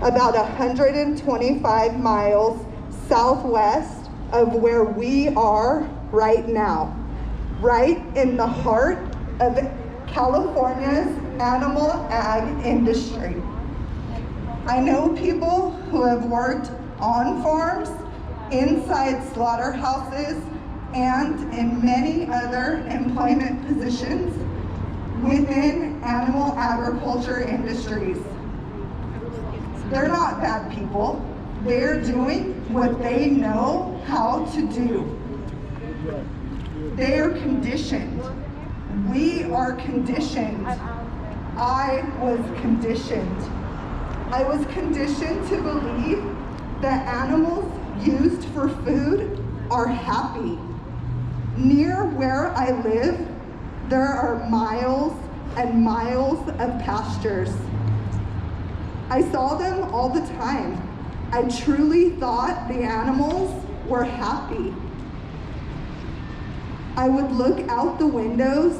about 125 miles southwest of where we are right now, right in the heart of California's animal ag industry. I know people who have worked on farms, inside slaughterhouses, and in many other employment positions within animal agriculture industries. They're not bad people. They're doing what they know how to do. They are conditioned. We are conditioned. I was conditioned. I was conditioned to believe that animals used for food are happy. Near where I live, there are miles and miles of pastures. I saw them all the time. I truly thought the animals were happy. I would look out the windows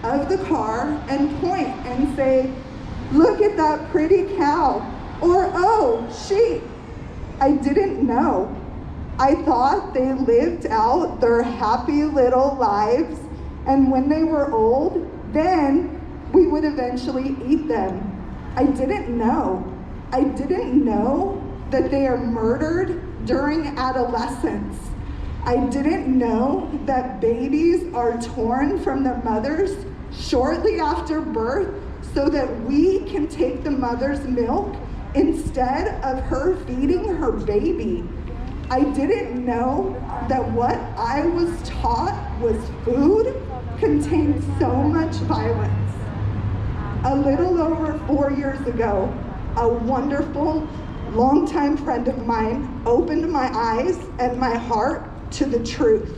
of the car and point and say, "Look at that pretty cow," or "Oh, sheep." I didn't know. I thought they lived out their happy little lives, and when they were old, then we would eventually eat them. I didn't know. I didn't know that they are murdered during adolescence. I didn't know that babies are torn from their mothers shortly after birth so that we can take the mother's milk instead of her feeding her baby. I didn't know that what I was taught was food contained so much violence. A little over 4 years ago, a wonderful, longtime friend of mine opened my eyes and my heart to the truth.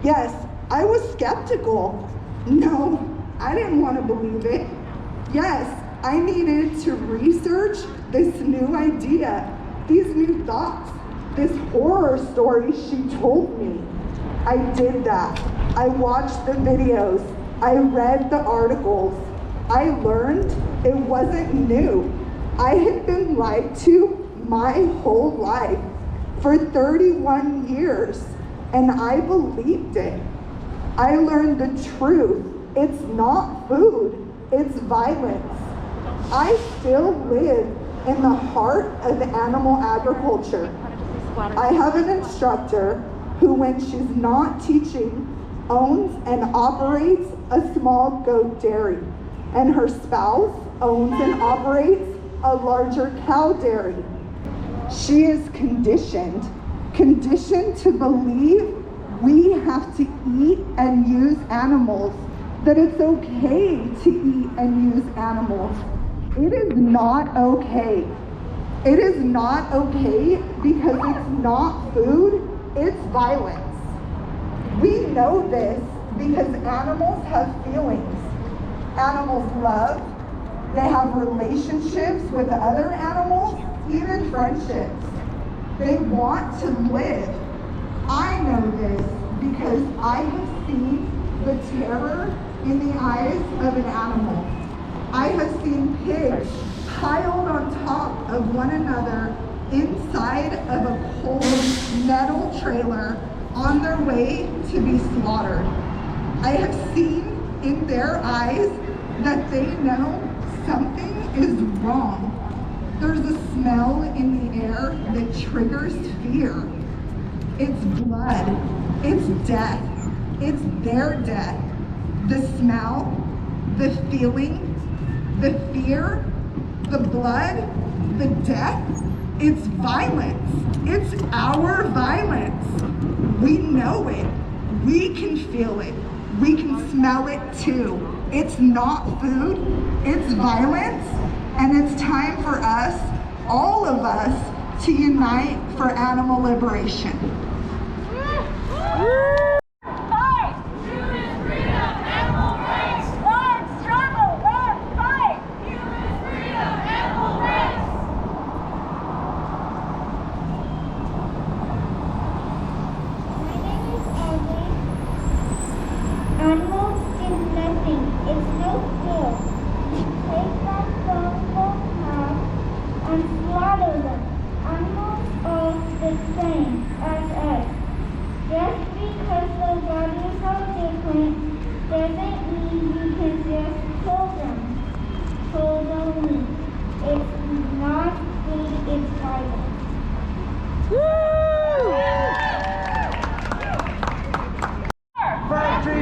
Yes, I was skeptical. No, I didn't want to believe it. Yes, I needed to research this new idea, these new thoughts, this horror story she told me. I did that. I watched the videos. I read the articles. I learned it wasn't new. I had been lied to my whole life for 31 years, and I believed it. I learned the truth. It's not food, it's violence. I still live in the heart of animal agriculture. I have an instructor who, when she's not teaching, owns and operates a small goat dairy, and her spouse owns and operates a larger cow dairy. She is conditioned to believe we have to eat and use animals, that it's okay to eat and use animals. It is not okay. It is not okay because it's not food, it's violence. We know this because animals have feelings. Animals love, they have relationships with other animals, even friendships. They want to live. I know this because I have seen the terror in the eyes of an animal. I have seen pigs piled on top of one another inside of a cold metal trailer on their way to be slaughtered. I have seen in their eyes that they know something is wrong. There's a smell in the air that triggers fear. It's blood, it's death, it's their death. The smell, the feeling, the fear, the blood, the death, it's violence. It's our violence. We know it. We can feel it. We can smell it too. It's not food, it's violence, and it's time for us, all of us, to unite for animal liberation. Take them from the path and slaughter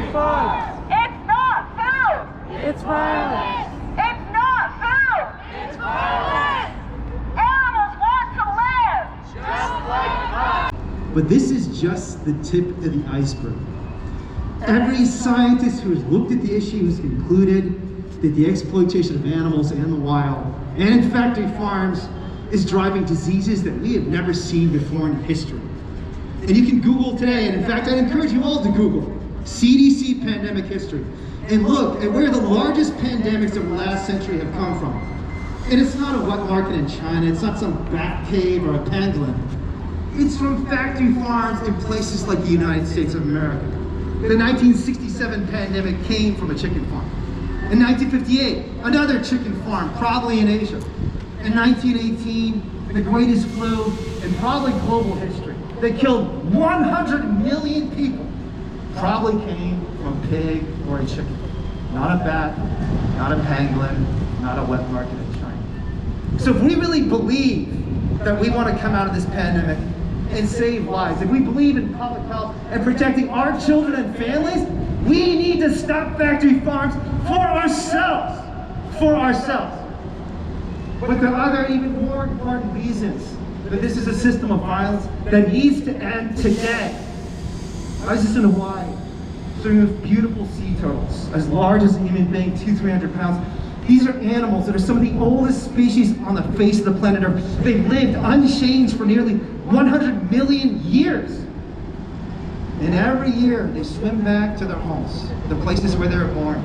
factory farms. It's not food. It's violence. It's not food. It's violence. Animals want to live. Just like us. But this is just the tip of the iceberg. Every scientist who has looked at the issue has concluded that the exploitation of animals in the wild and in factory farms is driving diseases that we have never seen before in history. And you can Google today, and in fact I'd encourage you all to Google CDC pandemic history and look at where the largest pandemics of the last century have come from. And it's not a wet market in China, it's not some bat cave or a pangolin. It's from factory farms in places like the United States of America. The 1967 pandemic came from a chicken farm. In 1958, another chicken farm, probably in Asia. In 1918, the greatest flu in probably global history that killed 100 million people probably came from a pig or a chicken. Not a bat, not a pangolin, not a wet market in China. So if we really believe that we want to come out of this pandemic and save lives, if we believe in public health and protecting our children and families, we need to stop factory farms for ourselves. For ourselves. But there are other even more important reasons that this is a system of violence that needs to end today. I was just in Hawaii, swimming with beautiful sea turtles, as large as a human being, 200-300 pounds. These are animals that are some of the oldest species on the face of the planet Earth. They've lived unchanged for nearly 100 million years. And every year they swim back to their homes, the places where they were born.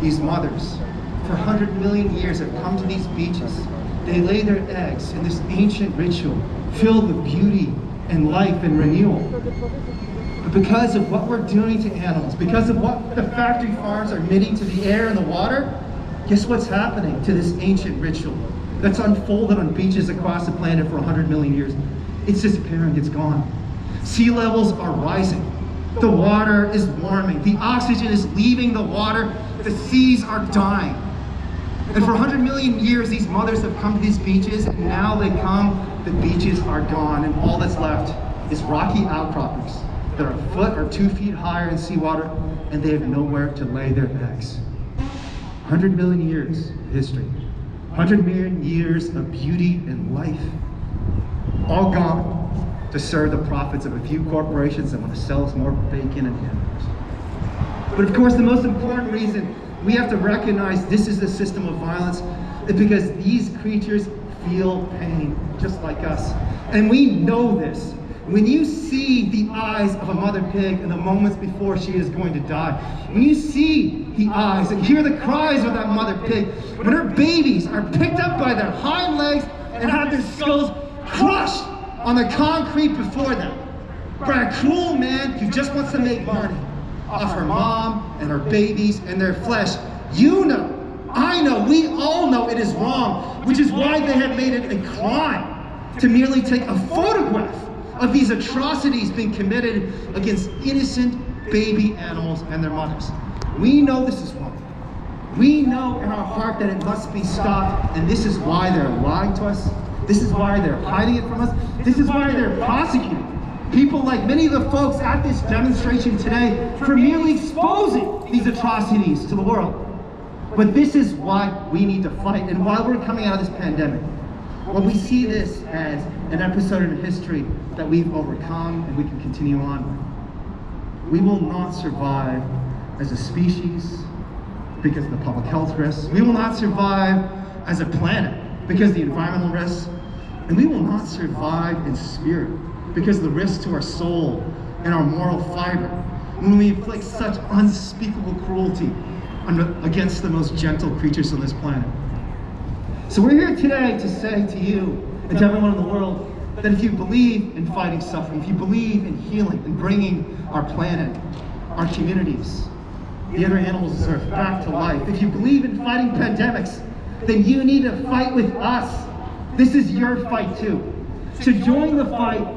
These mothers, for 100 million years, have come to these beaches. They lay their eggs in this ancient ritual filled with beauty and life and renewal. But because of what we're doing to animals, because of what the factory farms are emitting to the air and the water, guess what's happening to this ancient ritual that's unfolded on beaches across the planet for 100 million years? It's disappearing, it's gone. Sea levels are rising. The water is warming. The oxygen is leaving the water. The seas are dying. And for 100 million years, these mothers have come to these beaches, and now they come, the beaches are gone, and all that's left is rocky outcroppings that are a foot or 2 feet higher in seawater, and they have nowhere to lay their eggs. 100 million years of history. 100 million years of beauty and life. All gone to serve the profits of a few corporations that want to sell us more bacon and hamburgers. But of course, the most important reason we have to recognize this is the system of violence is because these creatures feel pain just like us. And we know this. When you see the eyes of a mother pig in the moments before she is going to die, when you see the eyes and hear the cries of that mother pig, when her babies are picked up by their hind legs and have their skulls crushed on the concrete before them by a cruel man who just wants to make money off her mom and her babies and their flesh, you know, I know, we all know it is wrong, which is why they have made it a crime to merely take a photograph of these atrocities being committed against innocent baby animals and their mothers. We know this is wrong. We know in our heart that it must be stopped, and this is why they're lying to us. This is why they're hiding it from us. This is why they're prosecuting people like many of the folks at this demonstration today for merely exposing these atrocities to the world. But this is why we need to fight, and while we're coming out of this pandemic, well, we see this as an episode in history that we've overcome and we can continue on with. We will not survive as a species because of the public health risks. We will not survive as a planet because of the environmental risks. And we will not survive in spirit because of the risks to our soul and our moral fiber when we inflict such unspeakable cruelty against the most gentle creatures on this planet. So we're here today to say to you and to everyone in the world that if you believe in fighting suffering, if you believe in healing and bringing our planet, our communities, the other animals of Earth back to life, if you believe in fighting pandemics, then you need to fight with us. This is your fight too. So join the fight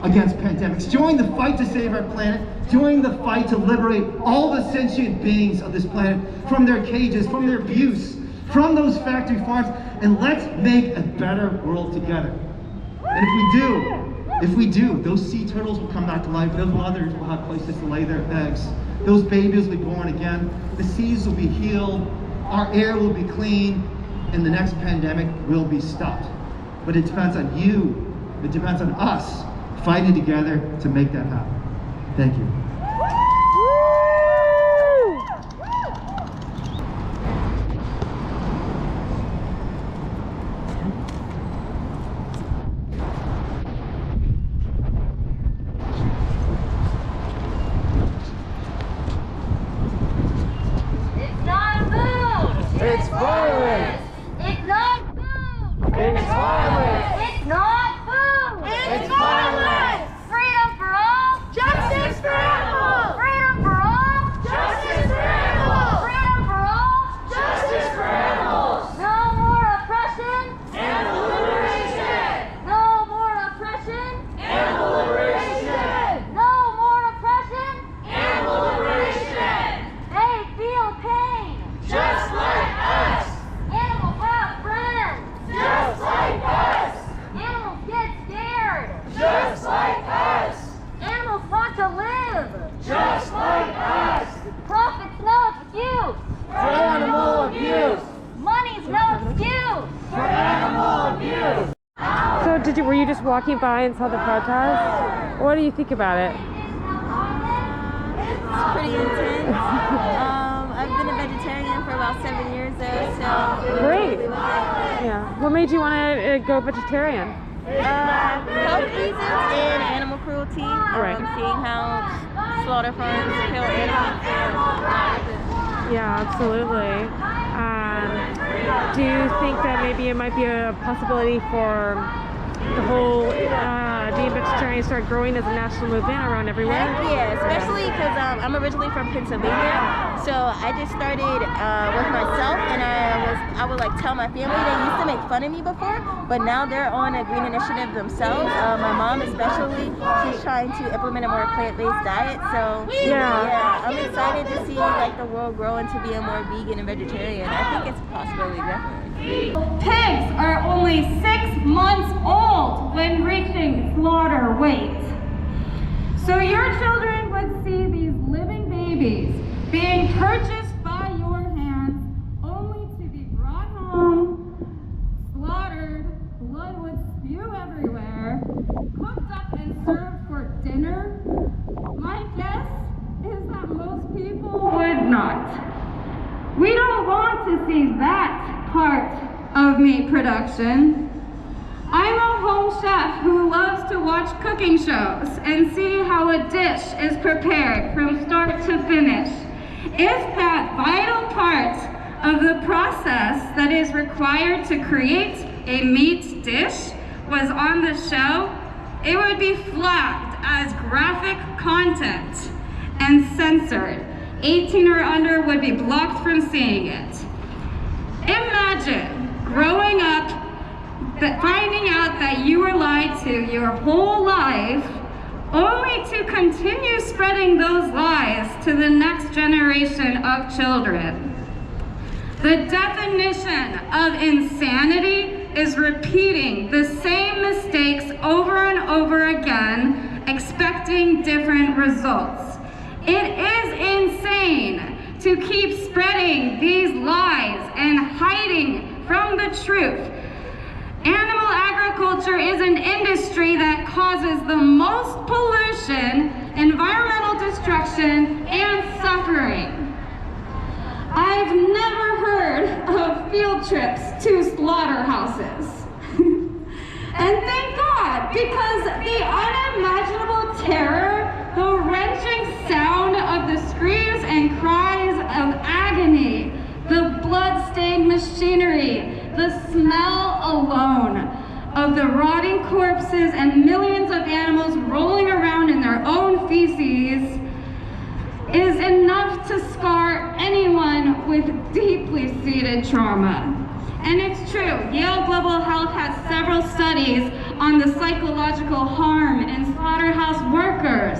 against pandemics. Join the fight to save our planet. Join the fight to liberate all the sentient beings of this planet from their cages, from their abuse, from those factory farms, and let's make a better world together. And if we do, those sea turtles will come back to life. Those mothers will have places to lay their eggs. Those babies will be born again. The seas will be healed. Our air will be clean. And the next pandemic will be stopped. But it depends on you. It depends on us fighting together to make that happen. Thank you. It's not food! It's violence! It's not food! It's violence! It's not food! It's violence! Freedom for all! Justice for animals! Freedom for all! Justice for animals! Freedom for all! Justice for animals! No more oppression! Animal liberation! No more oppression! Animal liberation! No more oppression! Animal liberation! They feel pain! Just like us! Animals have friends! Just like us! Animals get scared! Just like us! Animals want to live! Just like us! Profit's no excuse! For animal abuse! Money's no excuse! For animal abuse! So were you just walking by and saw the protest? What do you think about it? It's pretty intense. I've been a vegetarian for about 7 years though, so Great. Yeah. What made you want to go vegetarian? health reasons and animal cruelty. Right. Seeing how slaughter farms kill animals. Yeah, absolutely. Do you think that maybe it might be a possibility for the whole being vegetarian start growing as a national movement around everywhere? Heck yeah, especially because I'm originally from Pennsylvania, so I just started with myself, and I would like tell my family. They used to make fun of me before, but now they're on a green initiative themselves. My mom especially, she's trying to implement a more plant-based diet, so yeah, I'm excited to see like the world grow into being more vegan and vegetarian. I think it's a possibility, definitely. Pigs are only 6 months old when reaching slaughter weight. So your children would see these living babies being purchased by your hands only to be brought home, slaughtered, blood would spew everywhere, cooked up and served for dinner. My guess is that most people would not. We don't want to see that part of meat production. I'm a home chef who loves to watch cooking shows and see how a dish is prepared from start to finish. If that vital part of the process that is required to create a meat dish was on the show, it would be flagged as graphic content and censored. 18 or under would be blocked from seeing it. Imagine growing up, finding out that you were lied to your whole life, only to continue spreading those lies to the next generation of children. The definition of insanity is repeating the same mistakes over and over again, expecting different results. It is insane to keep spreading these lies and hiding from the truth. Animal agriculture is an industry that causes the most pollution, environmental destruction, and suffering. I've never heard of field trips to slaughterhouses. And thank God, because the unimaginable terror, the wrenching sound of the screams and cries of agony, the blood-stained machinery, the smell alone of the rotting corpses and millions of animals rolling around in their own feces is enough to scar anyone with deeply seated trauma. And it's true, Yale Global Health has several studies on the psychological harm in slaughterhouse workers.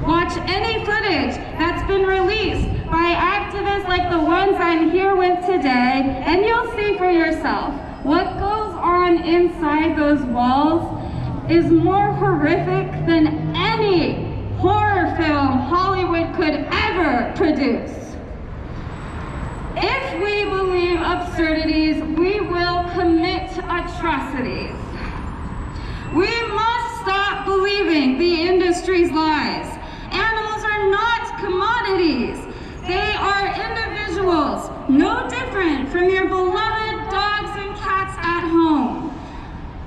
Watch any footage that's been released by activists like the ones I'm here with today, and you'll see for yourself what goes on inside those walls is more horrific than any horror film Hollywood could ever produce. If we believe absurdities, we will commit atrocities. We must stop believing the industry's lies. Animals are not commodities. They are individuals, no different from your beloved dogs and cats at home,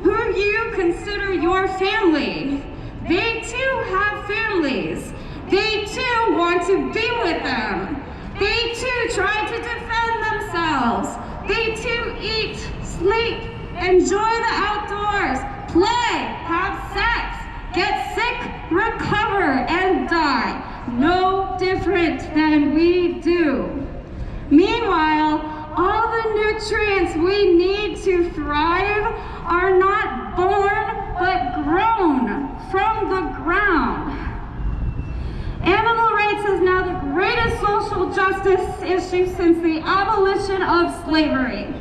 who you consider your family. They too have families. They too want to be with them. They too try to defend themselves. They too eat, sleep, enjoy the outdoors, play, have sex, get sick, recover, and die. No different than we do. Meanwhile, all the nutrients we need to thrive are not born but grown from the ground. Animal rights is now the greatest social justice issue since the abolition of slavery.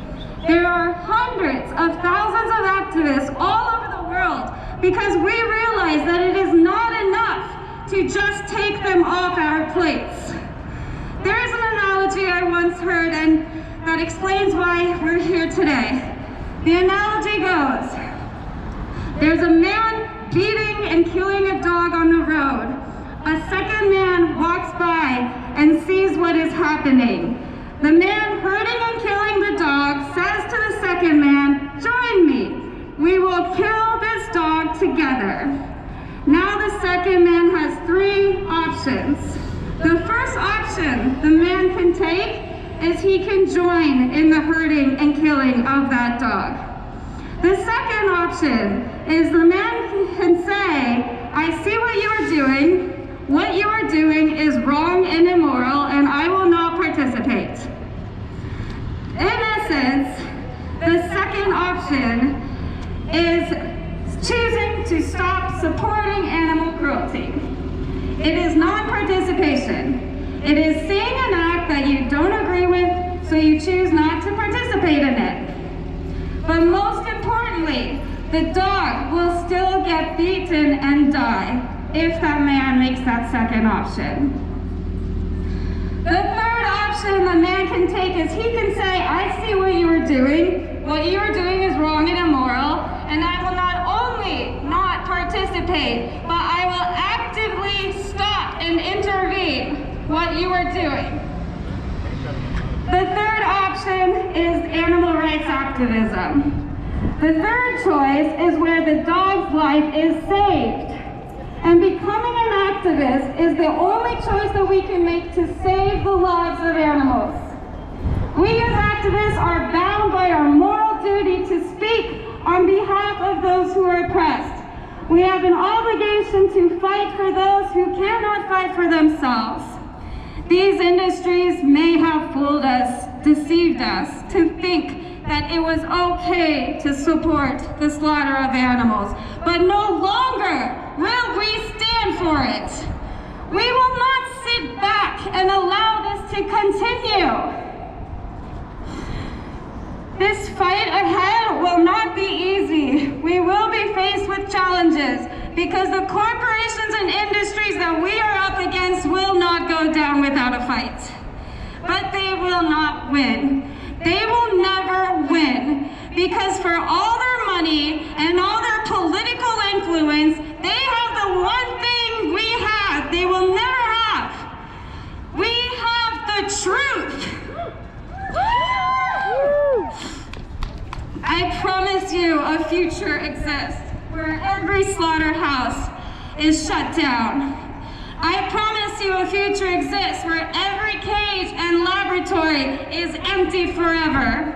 There are hundreds of thousands of activists all over the world because we realize that it is not enough to just take them off our plates. There is an analogy I once heard and that explains why we're here today. The analogy goes, there's a man beating and killing a dog on the road. A second man walks by and sees what is happening. The man hurting and killing the dog says to the second man, "Join me. We will kill this dog together." Now the second man has three options. The first option the man can take is he can join in the hurting and killing of that dog. The second option is the man can say, "I see what you are doing. What you are doing is wrong and immoral, and I will not participate." In essence, the second option is choosing to stop supporting animal cruelty. It is non-participation. It is seeing an act that you don't agree with, so you choose not to participate in it. But most importantly, the dog will still get beaten and die if that man makes that second option. The third option the man can take is he can say, "I see what you are doing. What you are doing is wrong and immoral, and I will not only not participate, but I will actively stop and intervene what you are doing." The third option is animal rights activism. The third choice is where the dog's life is saved. And becoming an activist is the only choice that we can make to save the lives of animals. We as activists are bound by our moral duty to speak on behalf of those who are oppressed. We have an obligation to fight for those who cannot fight for themselves. These industries may have fooled us, deceived us, to think that it was okay to support the slaughter of animals, but no longer will we stand for it. We will not sit back and allow this to continue. This fight ahead will not be easy. We will be faced with challenges because the corporations and industries that we are up against will not go down without a fight. But they will not win. They will never win because for all their money and all their political influence, they have the one thing we have they will never have. We have the truth. I promise you a future exists where every slaughterhouse is shut down. I promise you a future exists where every cage and laboratory is empty forever.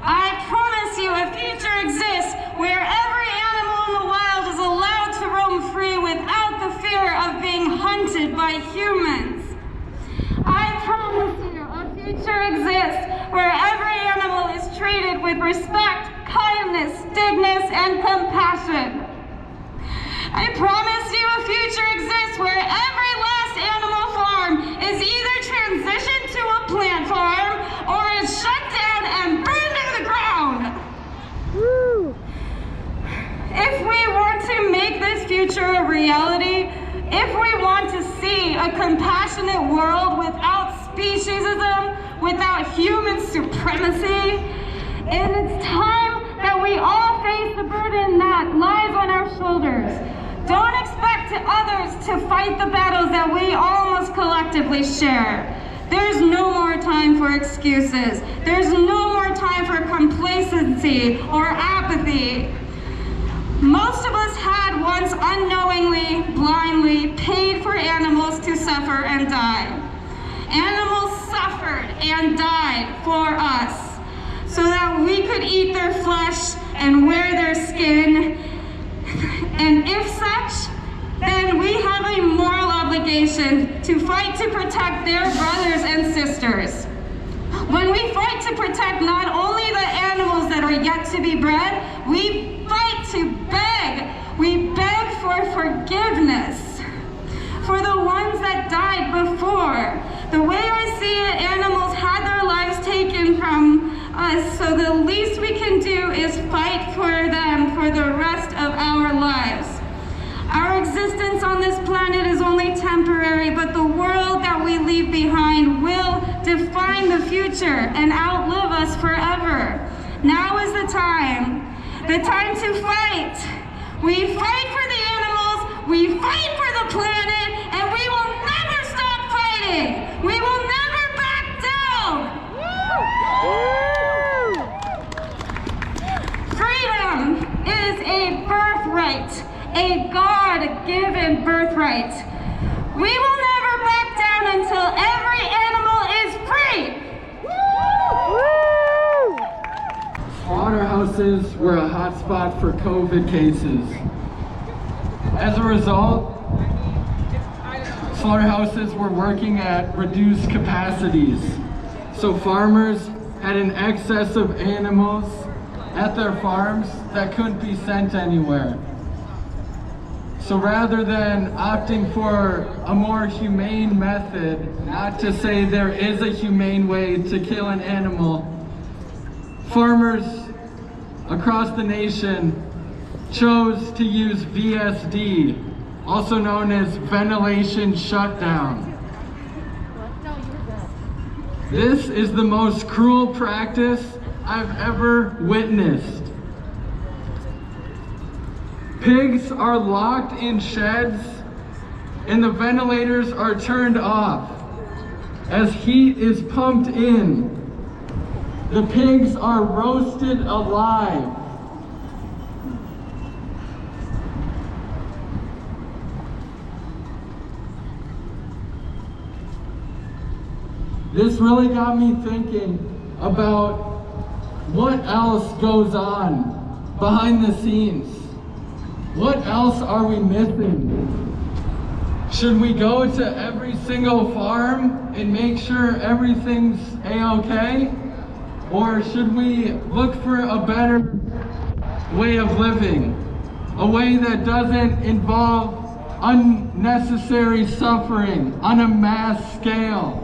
I promise you a future exists where every animal in the wild is allowed to roam free without the fear of being hunted by humans. I promise you a future exists where every animal is treated with respect, kindness, dignity, and compassion. I promise you a future exists where every last animal farm is either transitioned to a plant farm or is shut down and burned to the ground. Woo. If we want to make this future a reality, If we want to see a compassionate world without speciesism, without human supremacy, and it's time that we all face the burden that lies on our shoulders. Don't expect others to fight the battles that we all must collectively share. There's no more time for excuses. There's no more time for complacency or apathy. Most of us had once unknowingly, blindly paid for animals to suffer and die. Animals suffered and died for us so that we could eat their flesh and wear their skin. And if such, then we have a moral obligation to fight to protect their brothers and sisters. When we fight to protect not only the animals that are yet to be bred, we fight to beg. We beg for forgiveness for the ones that died before. The way I see it, animals had their lives taken from us, so the least we can do is fight for them for the rest of our lives. Our existence on this planet is only temporary, but the world that we leave behind will define the future and outlive us forever. Now is the time to fight. We fight for the animals, we fight for the planet, and we will never stop fighting. We will never back down. Freedom is a birthright. A God-given birthright. We will never back down until every animal is free! Slaughterhouses were a hotspot for COVID cases. As a result, slaughterhouses were working at reduced capacities. So farmers had an excess of animals at their farms that couldn't be sent anywhere. So rather than opting for a more humane method, not to say there is a humane way to kill an animal, farmers across the nation chose to use VSD, also known as ventilation shutdown. This is the most cruel practice I've ever witnessed. Pigs are locked in sheds and the ventilators are turned off as heat is pumped in. The pigs are roasted alive. This really got me thinking about what else goes on behind the scenes. What else are we missing? Should we go to every single farm and make sure everything's A-okay? Or should we look for a better way of living? A way that doesn't involve unnecessary suffering on a mass scale?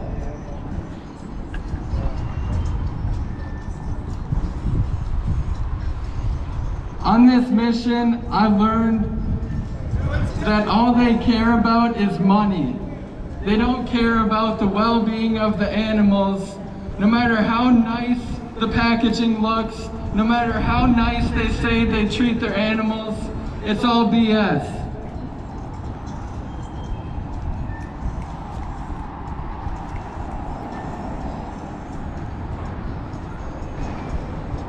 On this mission, I learned that all they care about is money. They don't care about the well-being of the animals, no matter how nice the packaging looks, no matter how nice they say they treat their animals, it's all BS.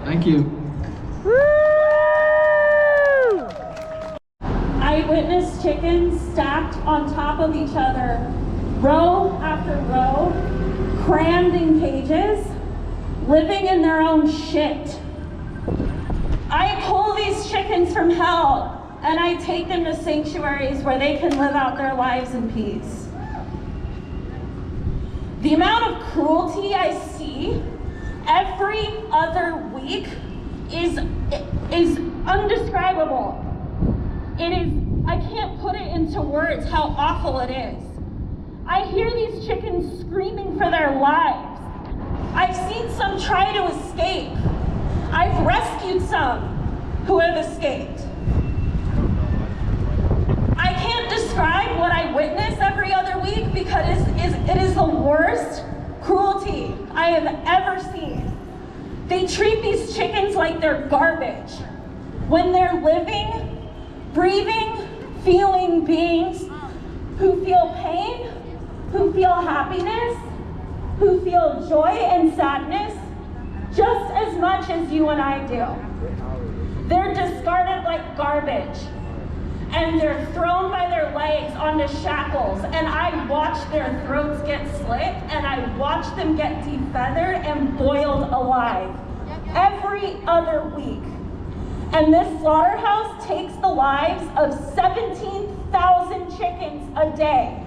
Thank you. I witnessed chickens stacked on top of each other, row after row, crammed in cages, living in their own shit. I pull these chickens from hell and I take them to sanctuaries where they can live out their lives in peace. The amount of cruelty I see every other week is undescribable. I can't put it into words how awful it is. I hear these chickens screaming for their lives. I've seen some try to escape. I've rescued some who have escaped. I can't describe describe what I witness every other week because it is the worst cruelty I have ever seen. They treat these chickens like they're garbage when they're living, breathing, feeling beings who feel pain, who feel happiness, who feel joy and sadness just as much as you and I do. They're discarded like garbage, and they're thrown by their legs onto shackles, and I watch their throats get slit, and I watch them get defeathered and boiled alive every other week. And this slaughterhouse takes the lives of 17,000 chickens a day.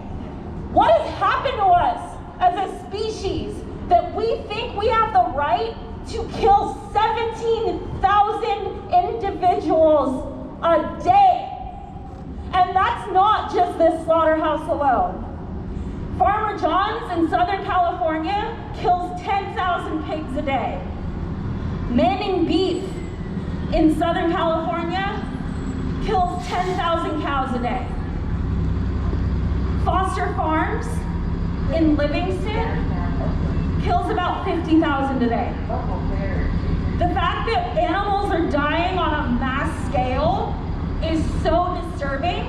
What has happened to us as a species that we think we have the right to kill 17,000 individuals a day? And that's not just this slaughterhouse alone. Farmer John's in Southern California kills 10,000 pigs a day. Manning Beef in Southern California kills 10,000 cows a day. Foster Farms in Livingston kills about 50,000 a day. The fact that animals are dying on a mass scale is so disturbing,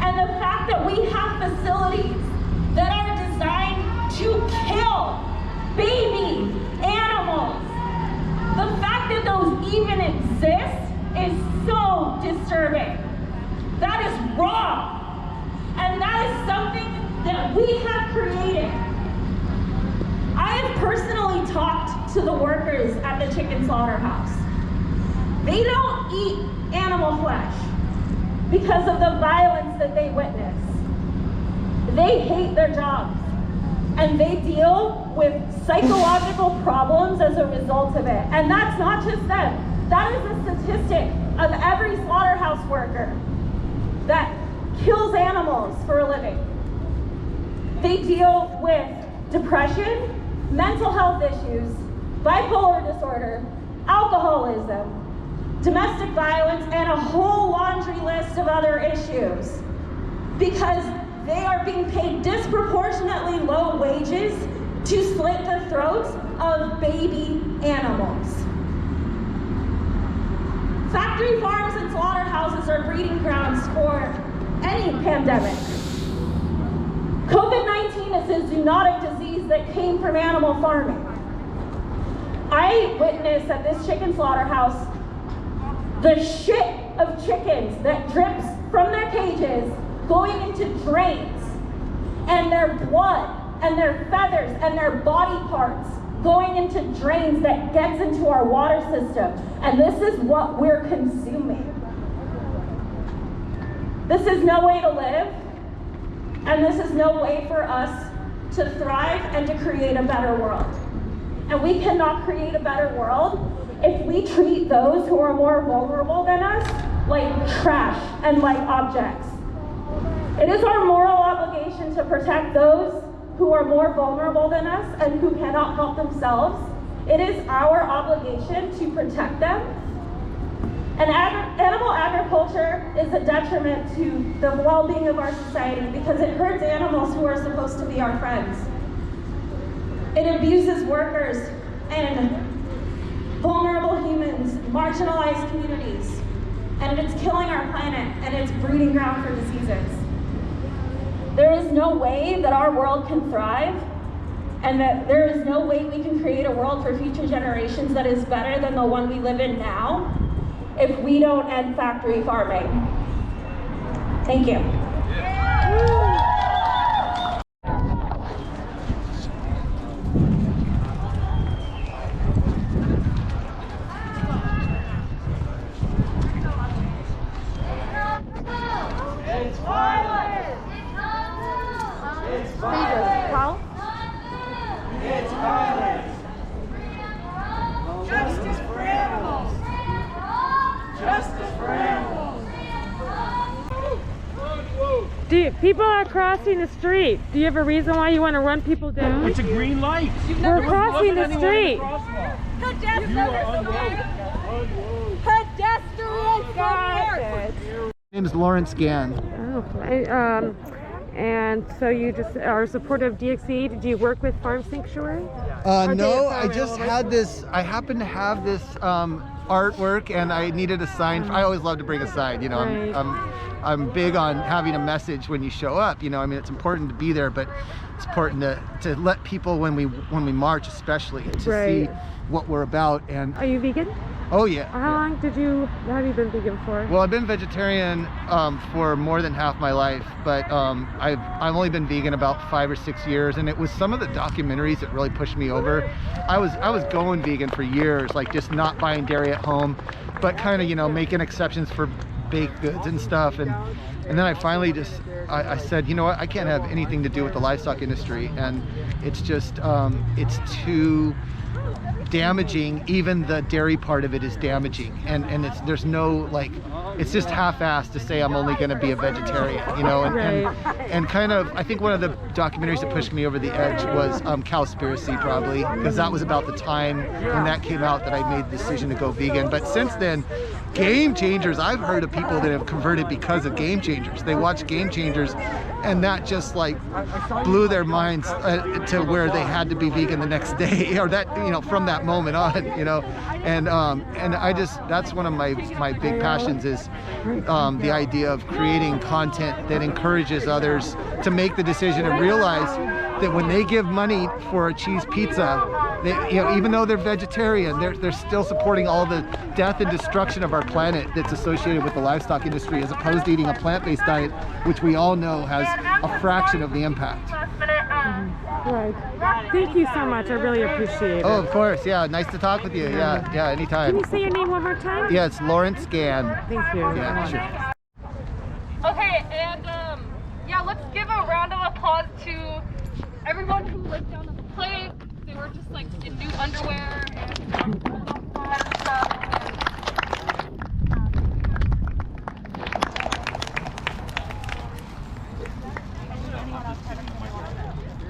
and the fact that we have facilities that are designed to kill baby animals, the fact that those even exist is so disturbing. That is wrong, and that is something that we have created. I have personally talked to the workers at the chicken slaughterhouse. They don't eat animal flesh because of the violence that they witness. They hate their jobs, and they deal with psychological problems as a result of it. And that's not just them. That is a statistic of every slaughterhouse worker that kills animals for a living. They deal with depression, mental health issues, bipolar disorder, alcoholism, domestic violence, and a whole laundry list of other issues, because they are being paid disproportionately low wages to slit the throats of baby animals. Factory farms and slaughterhouses are breeding grounds for any pandemic. COVID-19 is a zoonotic disease that came from animal farming. I witnessed at this chicken slaughterhouse the shit of chickens that drips from their cages going into drains, and their blood and their feathers and their body parts going into drains that gets into our water system. And this is what we're consuming. This is no way to live, and this is no way for us to thrive and to create a better world. And we cannot create a better world if we treat those who are more vulnerable than us like trash and like objects. It is our moral obligation to protect those who are more vulnerable than us and who cannot help themselves. It is our obligation to protect them. And animal agriculture is a detriment to the well-being of our society because it hurts animals who are supposed to be our friends. It abuses workers and vulnerable humans, marginalized communities, and it's killing our planet, and it's breeding ground for diseases. There is no way that our world can thrive, and that there is no way we can create a world for future generations that is better than the one we live in now if we don't end factory farming. Thank you. It's violence! It's violence! How? It's violence! Justice for animals! Justice for animals! People are crossing the street. Do you have a reason why you want to run people down? It's a green light. We're crossing the street. Pedestrians! My name is Lawrence Gann. Oh, and so you just are supportive of DxE. Do you work with Farm Sanctuary? No, I just had this, I happen to have this artwork and I needed a sign. I always love to bring a sign, you know. Right. I'm big on having a message when you show up, you know. I mean, it's important to be there, but it's important to let people when we march especially to see what we're about. And are you vegan? Oh yeah. How long have you been vegan for? Well, I've been vegetarian for more than half my life, but I've only been vegan about 5 or 6 years, and it was some of the documentaries that really pushed me over. I was going vegan for years, like just not buying dairy at home, but kind of, you know, making exceptions for baked goods and stuff, and then I finally just I said, you know what, I can't have anything to do with the livestock industry, and it's just it's too damaging. Even the dairy part of it is damaging, and there's no, like, it's just half-assed to say I'm only going to be a vegetarian, you know. And kind of, I think one of the documentaries that pushed me over the edge was Cowspiracy, probably, because that was about the time when that came out that I made the decision to go vegan. But since then, Game Changers, I've heard of people that have converted because of Game Changers. They watched Game Changers and that just like blew their minds to where they had to be vegan the next day, or that, you know, from that moment on, you know. And I just, that's one of my big passions, is the idea of creating content that encourages others to make the decision and realize that when they give money for a cheese pizza, they, you know, even though they're vegetarian, they're still supporting all the death and destruction of our planet that's associated with the livestock industry, as opposed to eating a plant-based diet, which we all know has a fraction of the impact. Right. Thank you so much. I really appreciate it. Oh, of course. Yeah. Nice to talk with you. Yeah. Anytime. Can you say your name one more time? Yeah, it's Lawrence Gann. Thank you. Yeah, sure. Okay, and yeah, let's give a round of applause to everyone who lived down at the place. They were just like in new underwear and stuff.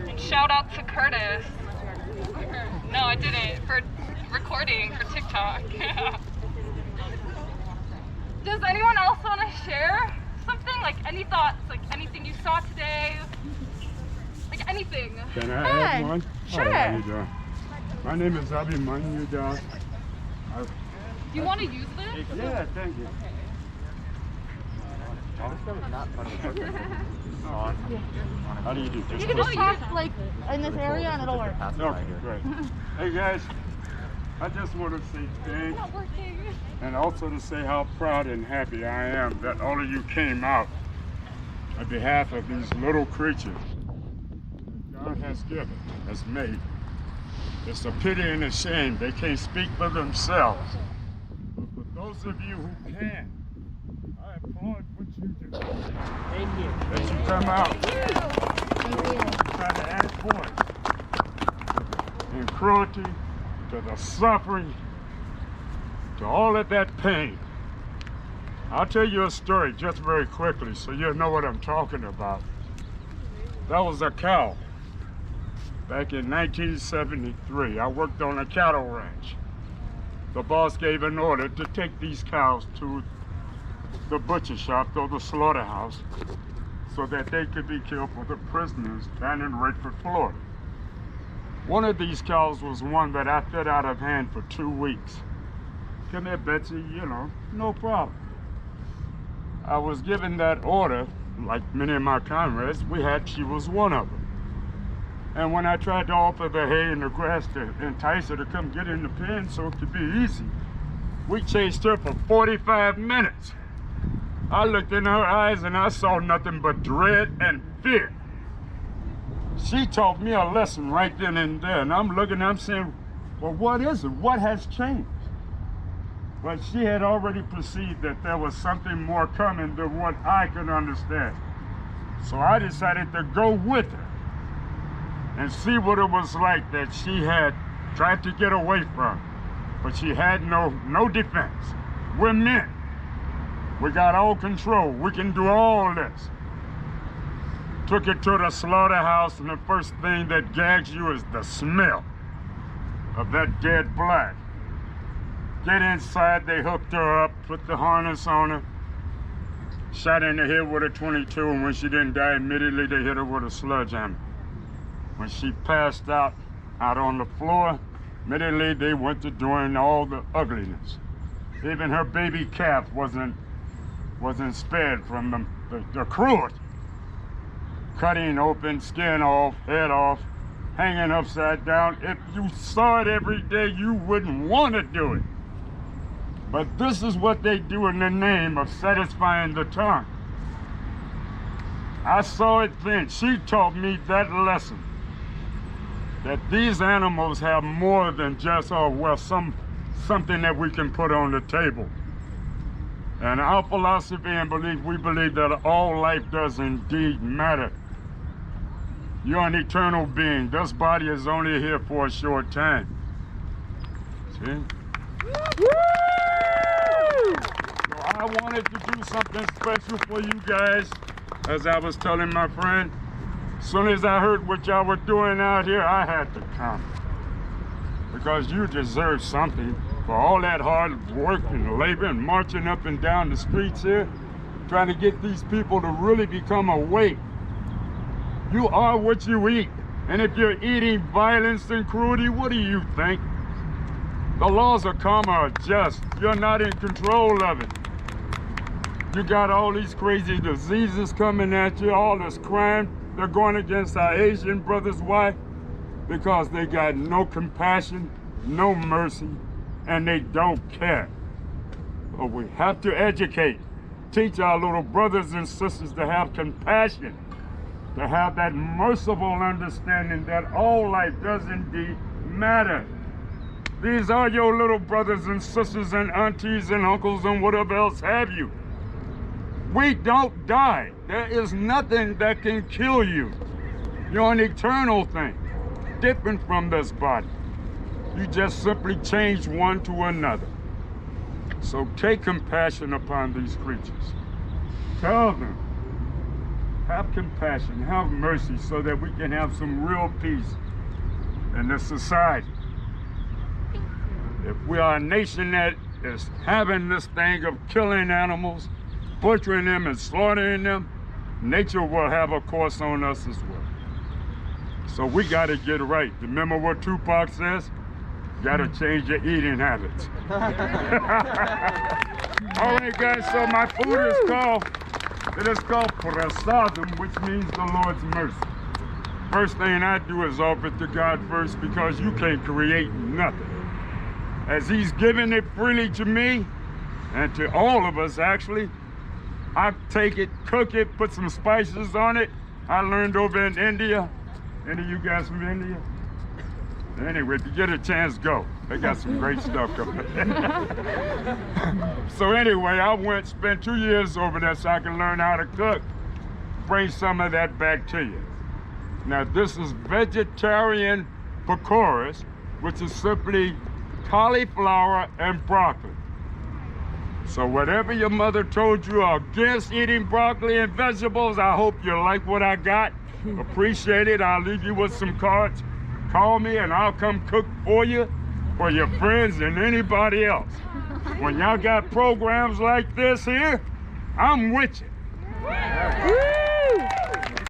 And shout out to Curtis. No, I didn't, for recording for TikTok. Does anyone else want to share something? Like any thoughts, like anything you saw today? Like anything? Can I add one? Sure. Hi, how you doing? My name is Abhimanyu Das. Do you want to use this? Yeah, thank you. How do you do? You can just talk like in this area and it'll work. Okay, great. Hey guys, I just want to say thanks, and also to say how proud and happy I am that all of you came out on behalf of these little creatures God has given, has made. It's a pity and a shame they can't speak for themselves. But for those of you who can, I applaud what you do. Thank you. That you come out. Try to add voice and cruelty to the suffering, to all of that pain. I'll tell you a story just very quickly so you'll know what I'm talking about. That was a cow. Back in 1973, I worked on a cattle ranch. The boss gave an order to take these cows to the butcher shop or the slaughterhouse so that they could be killed for the prisoners down in Redford, Florida. One of these cows was one that I fed out of hand for 2 weeks. Come here, Betsy, you know, no problem. I was given that order, like many of my comrades, she was one of them. And when I tried to offer the hay and the grass to entice her to come get in the pen so it could be easy, we chased her for 45 minutes. I looked in her eyes and I saw nothing but dread and fear. She taught me a lesson right then and there, and I'm looking, I'm saying, well, what is it? What has changed? But she had already perceived that there was something more coming than what I could understand. So I decided to go with her and see what it was like that she had tried to get away from, but she had no defense. We're men. We got all control. We can do all this. Took it to the slaughterhouse, and the first thing that gags you is the smell of that dead blood. Get inside, they hooked her up, put the harness on her. shot in the head with a 22, and when she didn't die, immediately they hit her with a sledgehammer. When she passed out on the floor, immediately they went to doing all the ugliness. Even her baby calf wasn't spared from the cruelty. Cutting open, skin off, head off, hanging upside down. If you saw it every day, you wouldn't want to do it. But this is what they do in the name of satisfying the tongue. I saw it then. She taught me that lesson. That these animals have more than just, oh, well, something that we can put on the table. And our philosophy and belief, we believe that all life does indeed matter. You're an eternal being. This body is only here for a short time. See? So I wanted to do something special for you guys. As I was telling my friend, as soon as I heard what y'all were doing out here, I had to come. Because you deserve something for all that hard work and labor and marching up and down the streets here, trying to get these people to really become awake. You are what you eat. And if you're eating violence and cruelty, what do you think? The laws of karma are just. You're not in control of it. You got all these crazy diseases coming at you, all this crime. They're going against our Asian brothers. Why? Because they got no compassion, no mercy, and they don't care. So we have to educate, teach our little brothers and sisters to have compassion, to have that merciful understanding that all life does indeed matter. These are your little brothers and sisters and aunties and uncles and whatever else have you. We don't die. There is nothing that can kill you. You're an eternal thing, different from this body. You just simply change one to another. So take compassion upon these creatures. Tell them, have compassion, have mercy, so that we can have some real peace in this society. If we are a nation that is having this thing of killing animals, butchering them and slaughtering them, nature will have a course on us as well. So we got to get right. Remember what Tupac says? Got to change your eating habits. All right, guys, so my food is called prasadam, which means the Lord's mercy. First thing I do is offer it to God first, because you can't create nothing. As he's given it freely to me, and to all of us actually, I take it, cook it, put some spices on it. I learned over in India. Any of you guys from India? Anyway, if you get a chance, go. They got some great stuff coming. So anyway, I spent 2 years over there so I can learn how to cook. Bring some of that back to you. Now this is vegetarian pakoras, which is simply cauliflower and broccoli. So whatever your mother told you against eating broccoli and vegetables, I hope you like what I got. Appreciate it. I'll leave you with some cards. Call me and I'll come cook for you, for your friends and anybody else. When y'all got programs like this here, I'm with you.